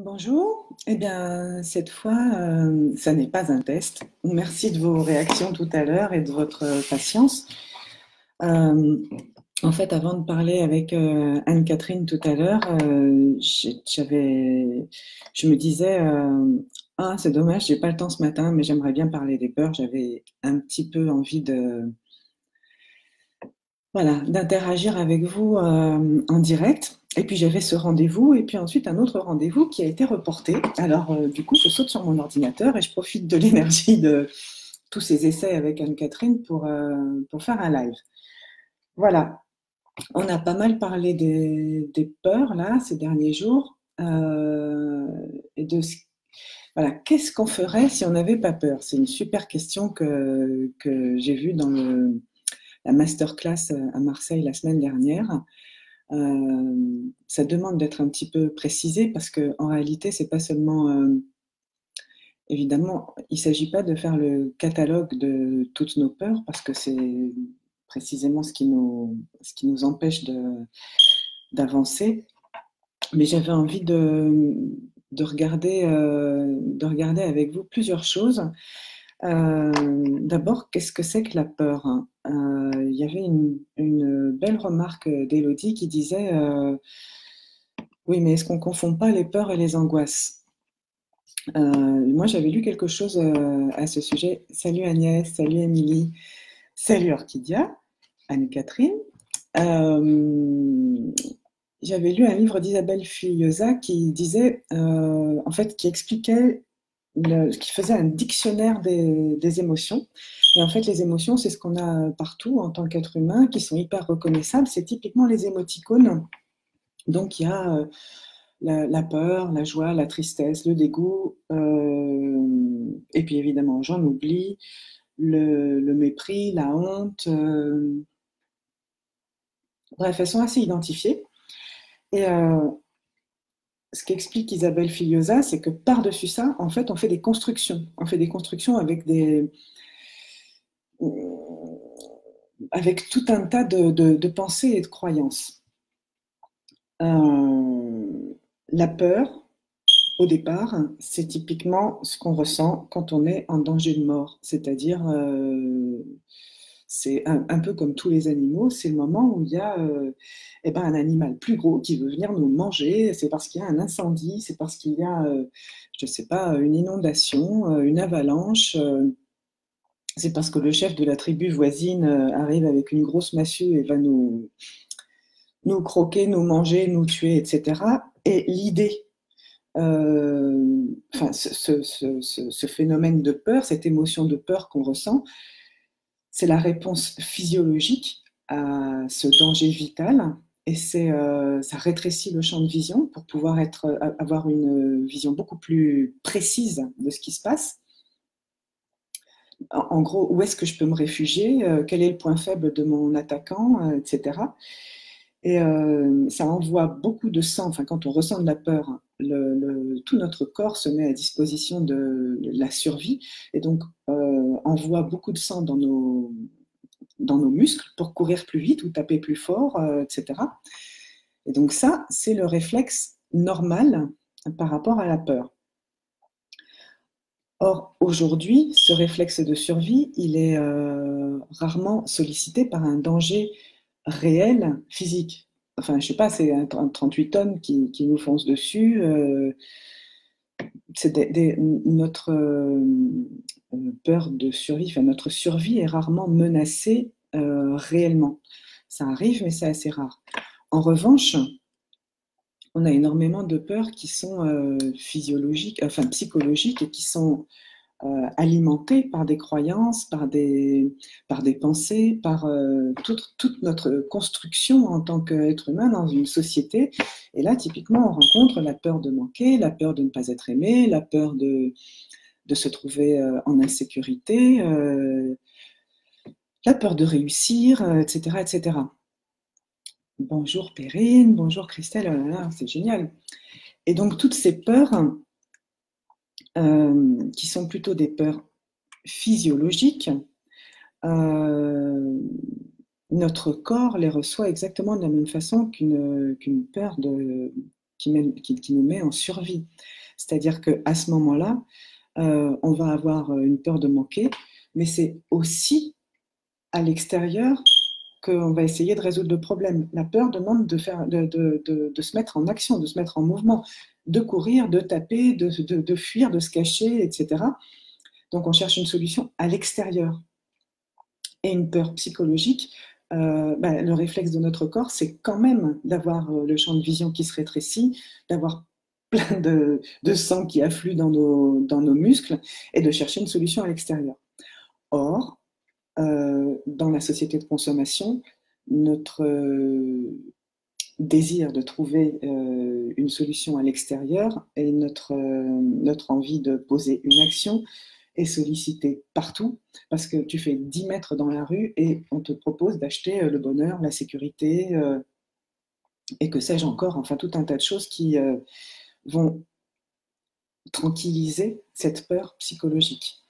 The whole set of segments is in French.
Bonjour. Eh bien, cette fois, ça n'est pas un test. Merci de vos réactions tout à l'heure et de votre patience. Euh, En fait, avant de parler avec Anne-Catherine tout à l'heure, je me disais, ah, c'est dommage, j'ai pas le temps ce matin, mais j'aimerais bien parler des peurs. J'avais un petit peu envie de, voilà, d'interagir avec vous en direct. Et puis j'avais ce rendez-vous, et puis ensuite un autre rendez-vous qui a été reporté. Alors du coup, je saute sur mon ordinateur et je profite de l'énergie de tous ces essais avec Anne-Catherine pour faire un live. Voilà, on a pas mal parlé des peurs là ces derniers jours et voilà, qu'est-ce qu'on ferait si on n'avait pas peur? C'est une super question que j'ai vue dans la masterclass à Marseille la semaine dernière. Ça demande d'être un petit peu précisé parce que en réalité, c'est pas seulement évidemment, il ne s'agit pas de faire le catalogue de toutes nos peurs parce que c'est précisément ce qui nous empêche d'avancer. Mais j'avais envie de regarder avec vous plusieurs choses. D'abord, qu'est-ce que c'est que la peur, hein? Il y avait une belle remarque d'Élodie qui disait oui, mais est-ce qu'on ne confond pas les peurs et les angoisses? Moi, j'avais lu quelque chose à ce sujet. Salut Agnès, salut Émilie, salut Orchidia, Anne-Catherine. Euh, J'avais lu un livre d'Isabelle Filiosa qui disait, en fait, qui expliquait, qui faisait un dictionnaire des émotions. Et en fait, les émotions, c'est ce qu'on a partout en tant qu'être humain, qui sont hyper reconnaissables. C'est typiquement les émoticônes. Donc, il y a la peur, la joie, la tristesse, le dégoût, et puis évidemment, j'en oublie, le mépris, la honte. Bref, elles sont assez identifiées. Et ce qu'explique Isabelle Filiosa, c'est que par-dessus ça, en fait, on fait des constructions. On fait des constructions avec tout un tas de pensées et de croyances. La peur, au départ, c'est typiquement ce qu'on ressent quand on est en danger de mort. C'est-à-dire, c'est un peu comme tous les animaux, c'est le moment où il y a eh ben, un animal plus gros qui veut venir nous manger. C'est parce qu'il y a un incendie, c'est parce qu'il y a, je ne sais pas, une inondation, une avalanche. C'est parce que le chef de la tribu voisine arrive avec une grosse massue et va nous croquer, nous manger, nous tuer, etc. Et l'idée enfin, ce phénomène de peur, cette émotion de peur qu'on ressent, c'est la réponse physiologique à ce danger vital et ça rétrécit le champ de vision pour pouvoir avoir une vision beaucoup plus précise de ce qui se passe. En gros, où est-ce que je peux me réfugier, quel est le point faible de mon attaquant, etc. Et ça envoie beaucoup de sang. Enfin, quand on ressent de la peur, tout notre corps se met à disposition de la survie et donc envoie beaucoup de sang dans nos muscles pour courir plus vite ou taper plus fort, etc. Et donc ça, c'est le réflexe normal par rapport à la peur. Or, aujourd'hui, ce réflexe de survie, il est rarement sollicité par un danger réel physique. Enfin, je sais pas, c'est un 38 tonnes qui nous fonce dessus. C'est notre peur de survie, enfin, notre survie est rarement menacée réellement. Ça arrive, mais c'est assez rare. En revanche, on a énormément de peurs qui sont physiologiques, enfin psychologiques, et qui sont alimentées par des croyances, par des pensées, par toute notre construction en tant qu'être humain dans une société. Et là, typiquement, on rencontre la peur de manquer, la peur de ne pas être aimé, la peur de se trouver en insécurité, la peur de réussir, etc., etc. Bonjour Perrine, bonjour Christelle, oh là là, c'est génial. Et donc toutes ces peurs qui sont plutôt des peurs physiologiques, euh, notre corps les reçoit exactement de la même façon qu'une peur qui nous met en survie. C'est-à-dire qu'à ce moment-là, on va avoir une peur de manquer, mais c'est aussi à l'extérieur qu'on va essayer de résoudre le problème. La peur demande de se mettre en action, de se mettre en mouvement, de courir, de taper, de fuir, de se cacher, etc. Donc on cherche une solution à l'extérieur. Et une peur psychologique, le réflexe de notre corps, c'est quand même d'avoir le champ de vision qui se rétrécit, d'avoir plein de sang qui afflue dans nos muscles et de chercher une solution à l'extérieur. Or, dans la société de consommation, notre désir de trouver une solution à l'extérieur et notre envie de poser une action est sollicité partout parce que tu fais 10 mètres dans la rue et on te propose d'acheter le bonheur, la sécurité et que sais-je encore, enfin tout un tas de choses qui vont tranquilliser cette peur psychologique.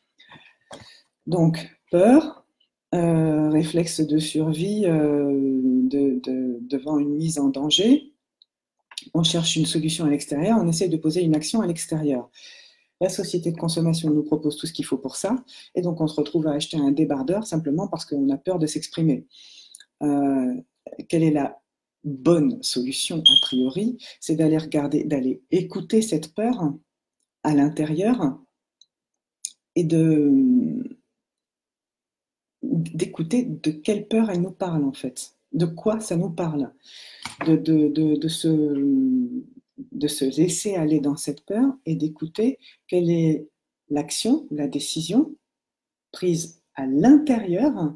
Donc, peur, réflexe de survie devant une mise en danger. On cherche une solution à l'extérieur, on essaie de poser une action à l'extérieur. La société de consommation nous propose tout ce qu'il faut pour ça, et donc on se retrouve à acheter un débardeur simplement parce qu'on a peur de s'exprimer. Quelle est la bonne solution a priori? C'est d'aller regarder, d'aller écouter cette peur à l'intérieur et d'écouter de quelle peur elle nous parle en fait, de quoi ça nous parle, de se laisser aller dans cette peur et d'écouter quelle est l'action, la décision prise à l'intérieur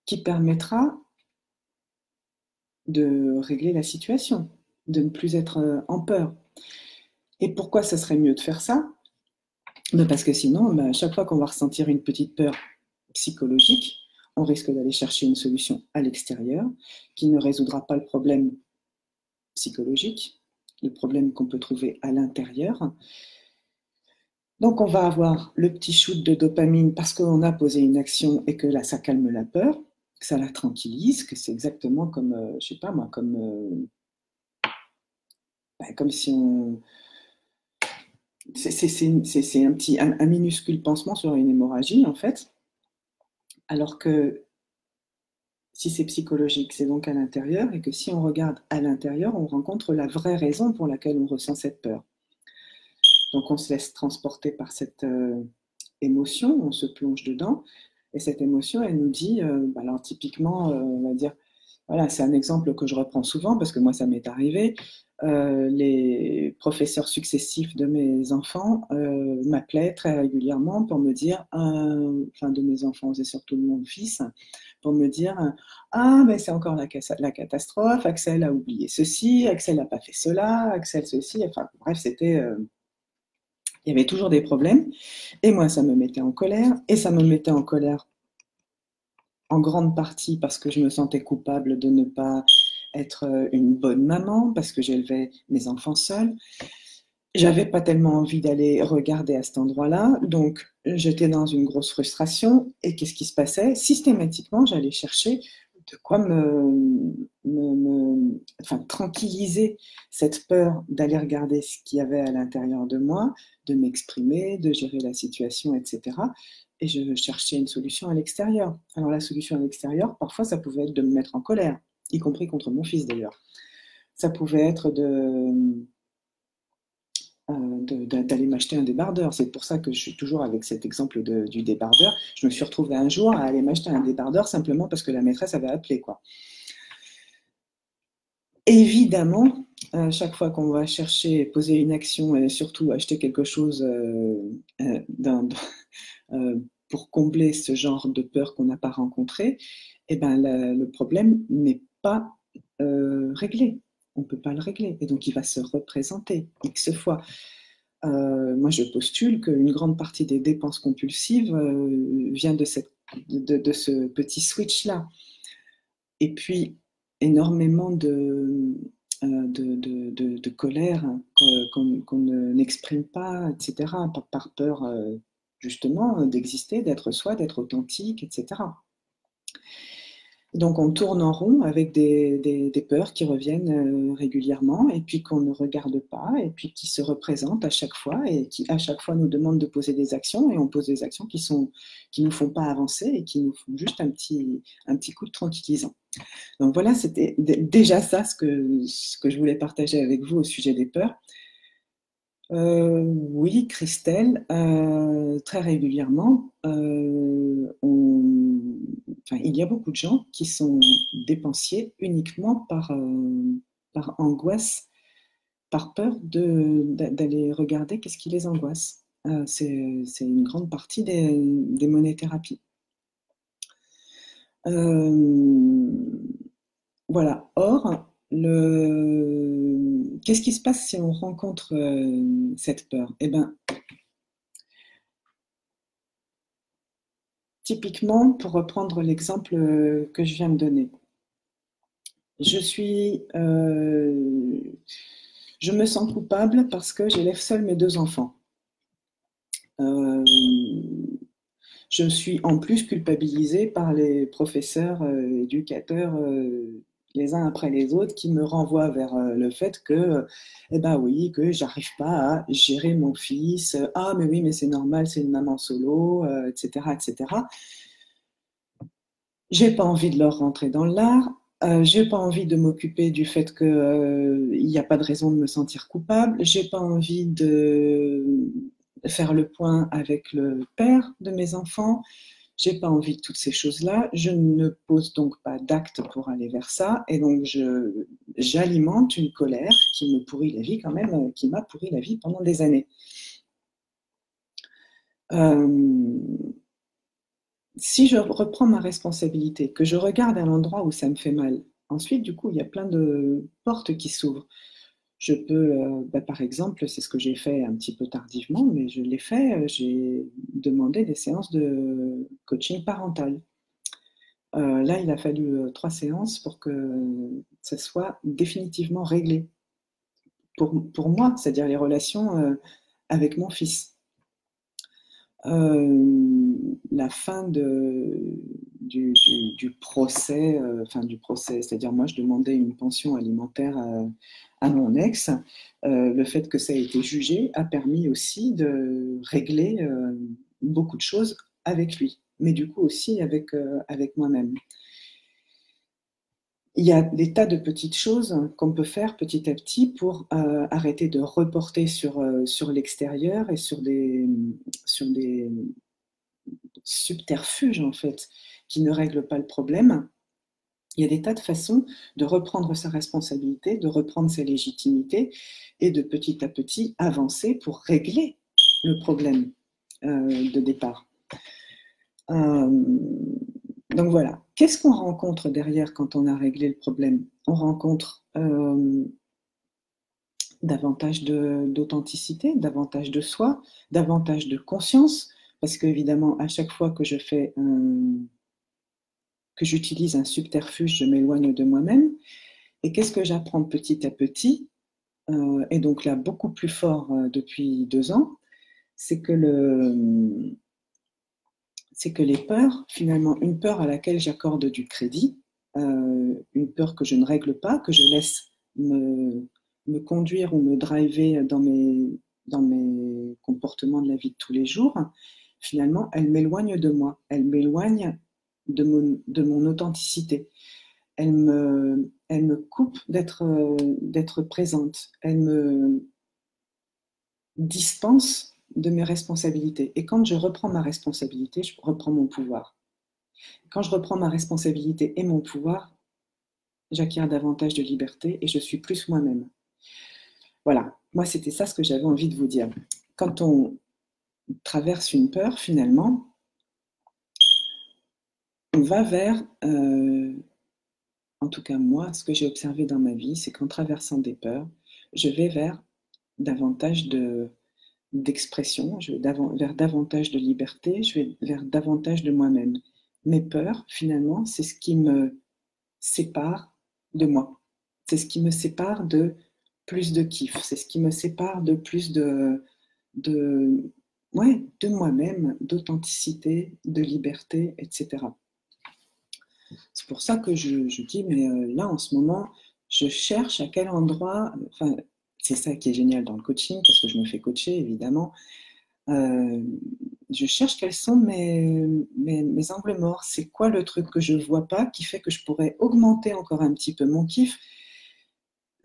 qui permettra de régler la situation, de ne plus être en peur. Et pourquoi ça serait mieux de faire ça? Parce que sinon, chaque fois qu'on va ressentir une petite peur psychologique, on risque d'aller chercher une solution à l'extérieur qui ne résoudra pas le problème psychologique, le problème qu'on peut trouver à l'intérieur. Donc on va avoir le petit shoot de dopamine parce qu'on a posé une action et que là ça calme la peur, que ça la tranquillise, que c'est exactement comme, je sais pas moi, comme si on... C'est un minuscule pansement sur une hémorragie en fait, alors que si c'est psychologique, c'est donc à l'intérieur, et que si on regarde à l'intérieur, on rencontre la vraie raison pour laquelle on ressent cette peur. Donc on se laisse transporter par cette émotion, on se plonge dedans, et cette émotion, elle nous dit, alors typiquement, on va dire, voilà, c'est un exemple que je reprends souvent parce que moi ça m'est arrivé. Les professeurs successifs de mes enfants m'appelaient très régulièrement pour me dire, enfin de mes enfants et surtout de mon fils, pour me dire ah mais c'est encore la catastrophe, Axel a oublié ceci, Axel n'a pas fait cela, Axel ceci, enfin bref c'était il y avait toujours des problèmes et moi ça me mettait en colère et ça me mettait en colère en grande partie parce que je me sentais coupable de ne pas être une bonne maman, parce que j'élevais mes enfants seuls. J'avais pas tellement envie d'aller regarder à cet endroit-là, donc j'étais dans une grosse frustration. Et qu'est-ce qui se passait? Systématiquement, j'allais chercher de quoi enfin, tranquilliser cette peur d'aller regarder ce qu'il y avait à l'intérieur de moi, de m'exprimer, de gérer la situation, etc. Et je cherchais une solution à l'extérieur. Alors la solution à l'extérieur, parfois, ça pouvait être de me mettre en colère, y compris contre mon fils d'ailleurs. Ça pouvait être d'aller m'acheter un débardeur. C'est pour ça que je suis toujours avec cet exemple du débardeur. Je me suis retrouvée un jour à aller m'acheter un débardeur simplement parce que la maîtresse avait appelé, quoi. Évidemment, chaque fois qu'on va chercher, poser une action et surtout acheter quelque chose pour combler ce genre de peur qu'on n'a pas rencontré, eh ben, le problème n'est pas réglé. On ne peut pas le régler. Et donc, il va se représenter X fois. Moi, je postule qu'une grande partie des dépenses compulsives vient de ce petit switch-là. Et puis, énormément de colère qu'on n'exprime pas, etc., par peur justement d'exister, d'être soi, d'être authentique, etc. Donc on tourne en rond avec des peurs qui reviennent régulièrement et puis qu'on ne regarde pas et puis qui se représentent à chaque fois et qui à chaque fois nous demandent de poser des actions et on pose des actions qui nous font pas avancer et qui nous font juste un petit coup de tranquillisant. Donc voilà, c'était déjà ça ce que je voulais partager avec vous au sujet des peurs. Oui, Christelle, très régulièrement, enfin, il y a beaucoup de gens qui sont dépensiers uniquement par angoisse, par peur d'aller regarder qu'est-ce qui les angoisse. C'est une grande partie des monothérapies. Voilà. Or, qu'est-ce qui se passe si on rencontre cette peur? Eh ben, typiquement, pour reprendre l'exemple que je viens de donner, je me sens coupable parce que j'élève seule mes 2 enfants. Euh, je suis en plus culpabilisée par les professeurs, éducateurs, les uns après les autres, qui me renvoient vers le fait que, eh ben oui, que j'arrive pas à gérer mon fils. Ah, mais oui, mais c'est normal, c'est une maman solo, etc., etc. J'ai pas envie de leur rentrer dans l'art. J'ai pas envie de m'occuper du fait que il n'y a pas de raison de me sentir coupable. J'ai pas envie de faire le point avec le père de mes enfants. J'ai pas envie de toutes ces choses-là. Je ne pose donc pas d'acte pour aller vers ça. Et donc, j'alimente une colère qui me pourrit la vie quand même, qui m'a pourri la vie pendant des années. Euh, Si je reprends ma responsabilité, que je regarde à l'endroit où ça me fait mal, ensuite, du coup, il y a plein de portes qui s'ouvrent. Je peux, par exemple, c'est ce que j'ai fait un petit peu tardivement, mais je l'ai fait, j'ai demandé des séances de coaching parental. Là, il a fallu 3 séances pour que ça soit définitivement réglé pour moi, c'est-à-dire les relations avec mon fils. La fin du procès, enfin du procès, c'est-à-dire moi je demandais une pension alimentaire à mon ex. Le fait que ça ait été jugé a permis aussi de régler beaucoup de choses avec lui, mais du coup aussi avec moi-même. Il y a des tas de petites choses qu'on peut faire petit à petit pour arrêter de reporter sur l'extérieur et sur des subterfuge en fait qui ne règle pas le problème. Il y a des tas de façons de reprendre sa responsabilité, de reprendre sa légitimité et de petit à petit avancer pour régler le problème de départ. Donc voilà, qu'est-ce qu'on rencontre derrière quand on a réglé le problème? On rencontre davantage d'authenticité, davantage de soi, davantage de conscience, parce qu'évidemment, à chaque fois que que j'utilise un subterfuge, je m'éloigne de moi-même. Et qu'est-ce que j'apprends petit à petit, et donc là beaucoup plus fort depuis 2 ans, c'est que les peurs, finalement, une peur à laquelle j'accorde du crédit, une peur que je ne règle pas, que je laisse me conduire ou me driver dans mes comportements de la vie de tous les jours, finalement, elle m'éloigne de moi, elle m'éloigne de mon authenticité. Elle me coupe d'être présente. Elle me dispense de mes responsabilités. Et quand je reprends ma responsabilité, je reprends mon pouvoir. Quand je reprends ma responsabilité et mon pouvoir, j'acquiers davantage de liberté et je suis plus moi-même. Voilà, moi c'était ça ce que j'avais envie de vous dire. Quand on traverse une peur, finalement, on va vers, en tout cas moi, ce que j'ai observé dans ma vie, c'est qu'en traversant des peurs, je vais vers davantage d'expression, je vais vers davantage de liberté, je vais vers davantage de moi-même. Mes peurs, finalement, c'est ce qui me sépare de moi. C'est ce qui me sépare de plus de kiff. C'est ce qui me sépare de plus de, ouais, de moi-même, d'authenticité, de liberté, etc. C'est pour ça que je dis, mais là, en ce moment, je cherche à quel endroit, enfin, c'est ça qui est génial dans le coaching, parce que je me fais coacher, évidemment. Euh, je cherche quels sont mes angles morts. C'est quoi le truc que je ne vois pas qui fait que je pourrais augmenter encore un petit peu mon kiff?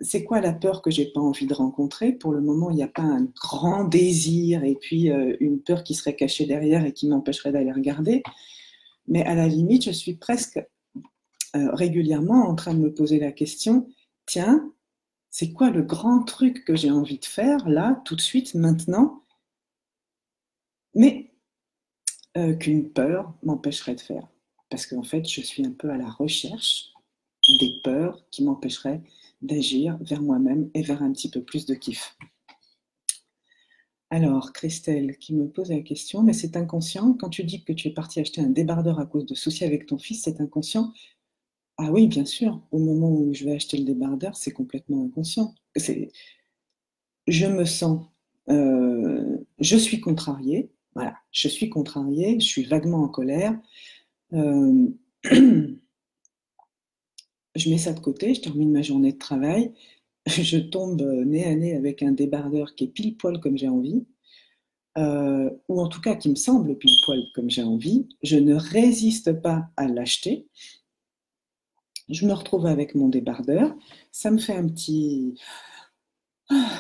C'est quoi la peur que j'ai pas envie de rencontrer? Pour le moment, il n'y a pas un grand désir et puis une peur qui serait cachée derrière et qui m'empêcherait d'aller regarder. Mais à la limite, je suis presque régulièrement en train de me poser la question, tiens, c'est quoi le grand truc que j'ai envie de faire là, tout de suite, maintenant, mais qu'une peur m'empêcherait de faire. Parce qu'en fait, je suis un peu à la recherche des peurs qui m'empêcheraient d'agir vers moi-même et vers un petit peu plus de kiff. Alors, Christelle qui me pose la question, mais c'est inconscient, quand tu dis que tu es parti acheter un débardeur à cause de soucis avec ton fils, c'est inconscient? Ah oui, bien sûr, au moment où je vais acheter le débardeur, c'est complètement inconscient. Je me sens, je suis contrariée, voilà, je suis contrariée, je suis vaguement en colère, euh, je mets ça de côté, je termine ma journée de travail, je tombe nez à nez avec un débardeur qui est pile poil comme j'ai envie, ou en tout cas qui me semble pile poil comme j'ai envie, je ne résiste pas à l'acheter, je me retrouve avec mon débardeur, ça me fait un petit...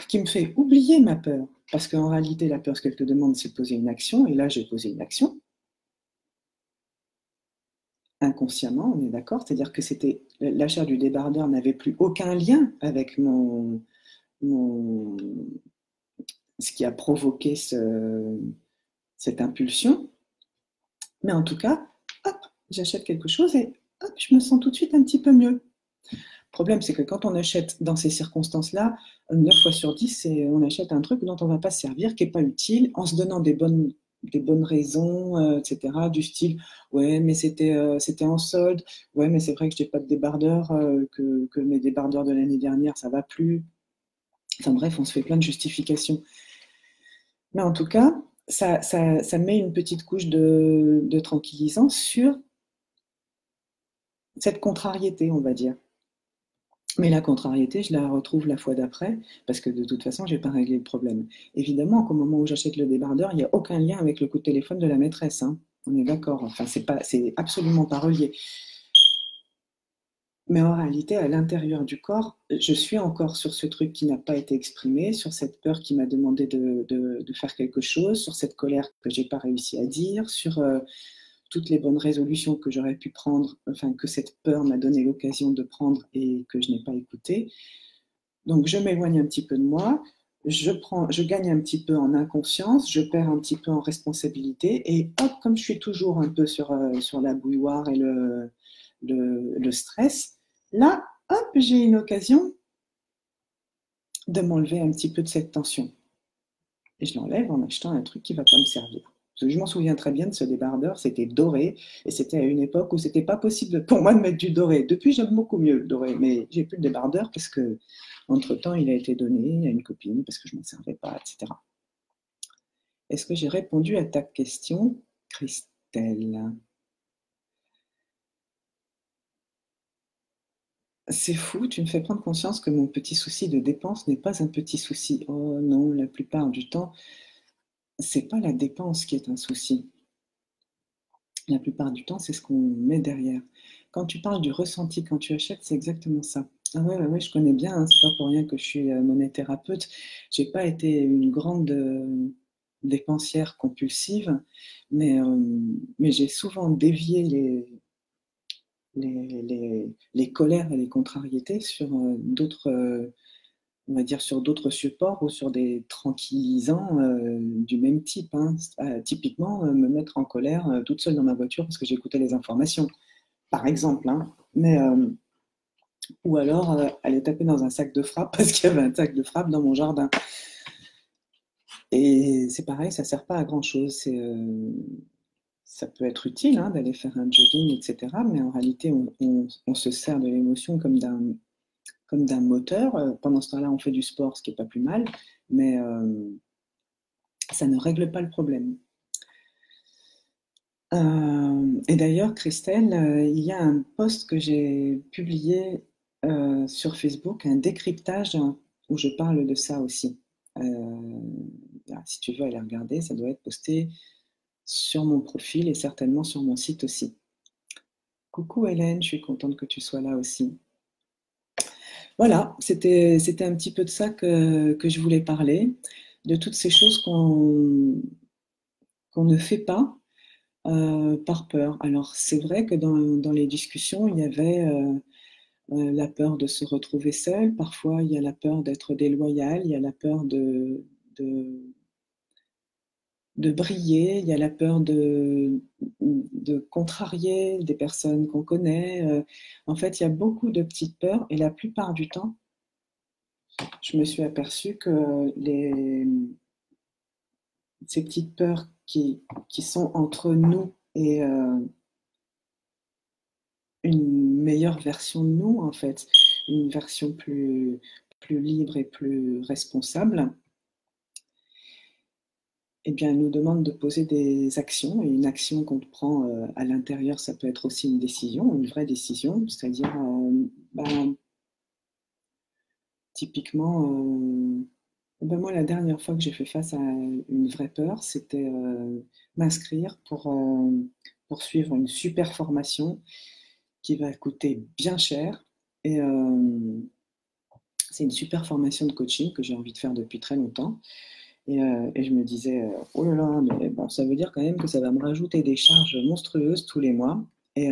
qui me fait oublier ma peur, parce qu'en réalité la peur ce qu'elle te demande c'est de poser une action, et là j'ai posé une action, inconsciemment, on est d'accord, c'est-à-dire que c'était l'achat du débardeur n'avait plus aucun lien avec mon ce qui a provoqué cette impulsion, mais en tout cas, hop, j'achète quelque chose et hop, je me sens tout de suite un petit peu mieux. Le problème, c'est que quand on achète dans ces circonstances-là, 9 fois sur 10, on achète un truc dont on ne va pas se servir, qui n'est pas utile, en se donnant des bonnes raisons, etc., du style, ouais, mais c'était en solde, ouais, mais c'est vrai que je n'ai pas de débardeur, que mes débardeurs de l'année dernière, ça ne va plus. Enfin bref, on se fait plein de justifications. Mais en tout cas, ça met une petite couche de tranquillisant sur cette contrariété, on va dire. Mais la contrariété, je la retrouve la fois d'après, parce que de toute façon, je n'ai pas réglé le problème. Évidemment qu'au moment où j'achète le débardeur, il n'y a aucun lien avec le coup de téléphone de la maîtresse, hein. On est d'accord, enfin, c'est absolument pas relié. Mais en réalité, à l'intérieur du corps, je suis encore sur ce truc qui n'a pas été exprimé, sur cette peur qui m'a demandé de faire quelque chose, sur cette colère que j'ai pas réussi à dire, sur toutes les bonnes résolutions que j'aurais pu prendre, enfin que cette peur m'a donné l'occasion de prendre et que je n'ai pas écouté. Donc je m'éloigne un petit peu de moi, je gagne un petit peu en inconscience, je perds un petit peu en responsabilité et hop, comme je suis toujours un peu sur la bouilloire et le stress, là, hop, j'ai une occasion de m'enlever un petit peu de cette tension. Et je l'enlève en achetant un truc qui ne va pas me servir. Parce que je m'en souviens très bien de ce débardeur, c'était doré, et c'était à une époque où c'était pas possible pour moi de mettre du doré. Depuis, j'aime beaucoup mieux le doré, mais j'ai plus de débardeur parce que, entre-temps, il a été donné à une copine parce que je ne m'en servais pas, etc. Est-ce que j'ai répondu à ta question, Christelle? C'est fou, tu me fais prendre conscience que mon petit souci de dépense n'est pas un petit souci. Oh non, la plupart du temps, c'est pas la dépense qui est un souci. La plupart du temps, c'est ce qu'on met derrière. Quand tu parles du ressenti quand tu achètes, c'est exactement ça. Ah ouais, ouais, ouais, je connais bien, hein, c'est pas pour rien que je suis monnaie-thérapeute. J'ai pas été une grande dépensière compulsive, mais j'ai souvent dévié les colères et les contrariétés sur d'autres, on va dire, sur d'autres supports ou sur des tranquillisants du même type, hein. Typiquement, me mettre en colère toute seule dans ma voiture parce que j'écoutais les informations, par exemple, hein. Ou alors aller taper dans un sac de frappe parce qu'il y avait un sac de frappe dans mon jardin. Et c'est pareil, ça ne sert pas à grand-chose. Ça peut être utile hein, d'aller faire un jogging, etc. Mais en réalité, on se sert de l'émotion comme d'un moteur. Pendant ce temps-là, on fait du sport, ce qui n'est pas plus mal, mais ça ne règle pas le problème. Et d'ailleurs, Christelle, il y a un post que j'ai publié sur Facebook, un décryptage où je parle de ça aussi. Là, si tu veux aller regarder, ça doit être posté sur mon profil et certainement sur mon site aussi. Coucou Hélène, je suis contente que tu sois là aussi. Voilà, c'était un petit peu de ça que je voulais parler, de toutes ces choses qu'on ne fait pas par peur. Alors c'est vrai que dans les discussions, il y avait la peur de se retrouver seul, parfois il y a la peur d'être déloyal, il y a la peur de, de briller, il y a la peur de contrarier des personnes qu'on connaît. En fait, il y a beaucoup de petites peurs et la plupart du temps, je me suis aperçue que ces petites peurs qui sont entre nous et une meilleure version de nous, en fait, une version plus libre et plus responsable, eh bien, elle nous demande de poser des actions. Et une action qu'on prend à l'intérieur, ça peut être aussi une décision, une vraie décision, c'est-à-dire, ben, typiquement, ben moi, la dernière fois que j'ai fait face à une vraie peur, c'était m'inscrire pour suivre une super formation qui va coûter bien cher. Et c'est une super formation de coaching que j'ai envie de faire depuis très longtemps. Et je me disais, oh là là, mais bon, ça veut dire quand même que ça va me rajouter des charges monstrueuses tous les mois. Et,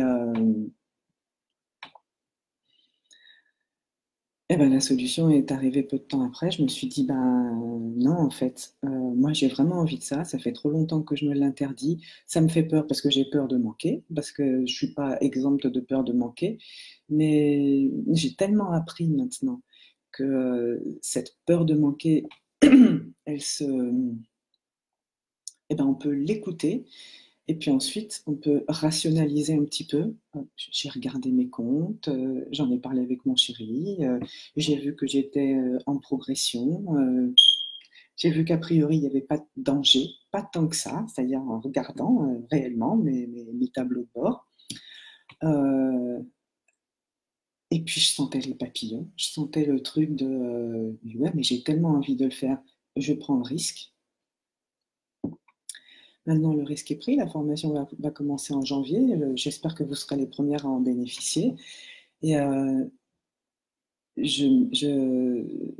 et ben, la solution est arrivée peu de temps après. Je me suis dit, ben non, en fait, moi j'ai vraiment envie de ça. Ça fait trop longtemps que je me l'interdis. Ça me fait peur parce que j'ai peur de manquer, parce que je suis pas exempte de peur de manquer. Mais j'ai tellement appris maintenant que cette peur de manquer, elle se, eh ben, on peut l'écouter et puis ensuite on peut rationaliser un petit peu. J'ai regardé mes comptes, j'en ai parlé avec mon chéri, j'ai vu que j'étais en progression, j'ai vu qu'a priori il n'y avait pas de danger, pas tant que ça, c'est-à-dire en regardant réellement mes tableaux de bord. Euh, et puis je sentais les papillons, je sentais le truc de ouais, mais j'ai tellement envie de le faire, je prends le risque. Maintenant, le risque est pris, la formation va commencer en janvier. J'espère que vous serez les premières à en bénéficier. Et je, je,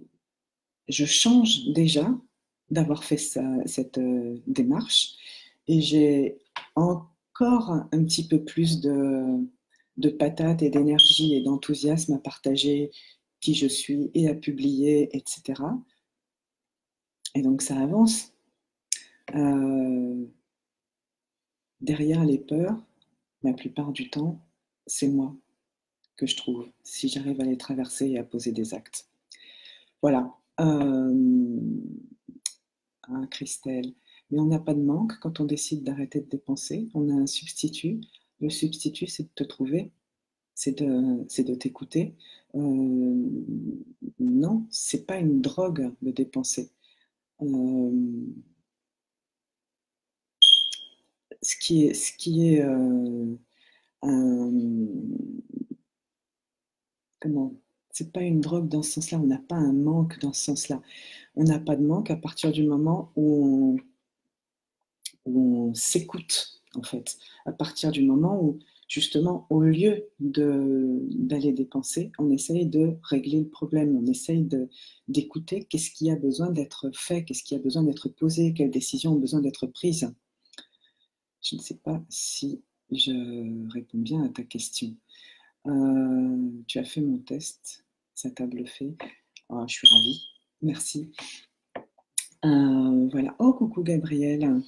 je change déjà d'avoir fait cette démarche et j'ai encore un petit peu plus de patates et d'énergie et d'enthousiasme à partager qui je suis et à publier, etc. Et donc ça avance. Euh, Derrière les peurs, la plupart du temps, c'est moi que je trouve, si j'arrive à les traverser et à poser des actes. Voilà. Hein, Christelle. Mais on n'a pas de manque quand on décide d'arrêter de dépenser. On a un substitut. Le substitut, c'est de te trouver, c'est de t'écouter. Non, c'est pas une drogue de dépenser. Euh, ce qui est un, comment, c'est pas une drogue dans ce sens-là. On n'a pas un manque dans ce sens-là. On n'a pas de manque à partir du moment où on s'écoute, en fait, à partir du moment où, justement, au lieu d'aller dépenser, on essaye de régler le problème, on essaye d'écouter qu'est-ce qui a besoin d'être fait, qu'est-ce qui a besoin d'être posé, quelles décisions ont besoin d'être prises. Je ne sais pas si je réponds bien à ta question. Tu as fait mon test, ça t'a bluffé. Oh, je suis ravie, merci. Voilà. Oh, coucou Gabriel.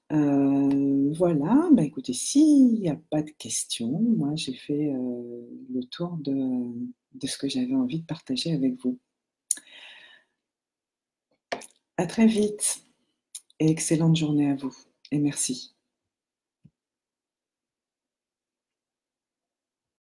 Voilà, bah écoutez, s'il n'y a pas de questions, moi j'ai fait le tour de ce que j'avais envie de partager avec vous. À très vite et excellente journée à vous et merci.